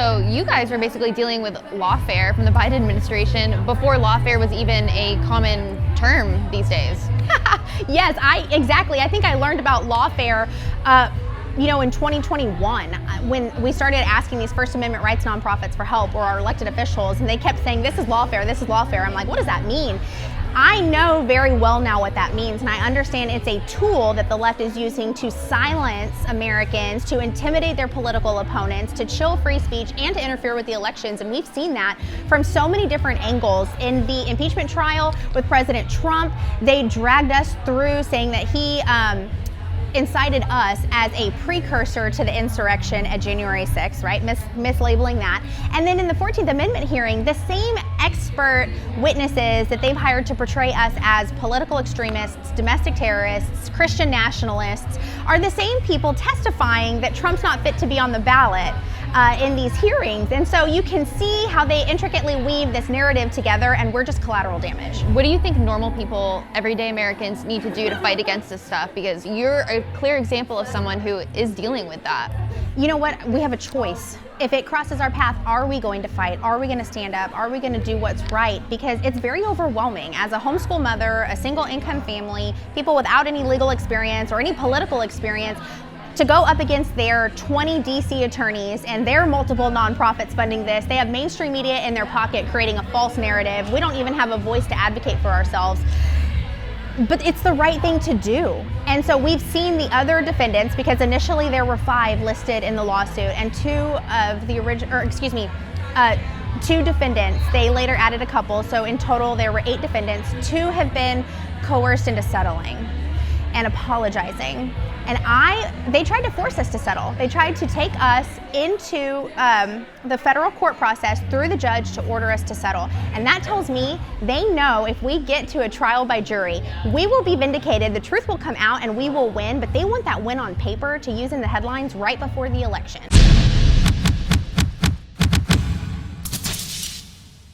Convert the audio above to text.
So you guys were basically dealing with lawfare from the Biden administration before lawfare was even a common term these days. Yes, exactly. I think I learned about lawfare in 2021, when we started asking these First Amendment rights nonprofits for help, or our elected officials, and they kept saying, this is lawfare, this is lawfare. I'm like, what does that mean? I know very well now what that means, and I understand it's a tool that the left is using to silence Americans, to intimidate their political opponents, to chill free speech, and to interfere with the elections. And we've seen that from so many different angles. In the impeachment trial with President Trump, they dragged us through saying that he incited us as a precursor to the insurrection at January 6th, right? Mislabeling that. And then in the 14th Amendment hearing, the same expert witnesses that they've hired to portray us as political extremists, domestic terrorists, Christian nationalists, are the same people testifying that Trump's not fit to be on the ballot in these hearings. And so you can see how they intricately weave this narrative together, and we're just collateral damage. What do you think normal people, everyday Americans, need to do to fight against this stuff? Because you're a clear example of someone who is dealing with that. You know what? We have a choice. If it crosses our path, are we going to fight? Are we going to stand up? Are we going to do what's right? Because it's very overwhelming. As a homeschool mother, a single income family, people without any legal experience or any political experience, to go up against their 20 DC attorneys and their multiple nonprofits funding this. They have mainstream media in their pocket creating a false narrative. We don't even have a voice to advocate for ourselves. But it's the right thing to do. And so we've seen the other defendants, because initially there were 5 listed in the lawsuit, and 2 defendants, they later added a couple, so in total there were 8 defendants. 2 have been coerced into settling and apologizing. And they tried to force us to settle. They tried to take us into the federal court process through the judge to order us to settle. And that tells me they know if we get to a trial by jury, we will be vindicated, the truth will come out, and we will win, but they want that win on paper to use in the headlines right before the election.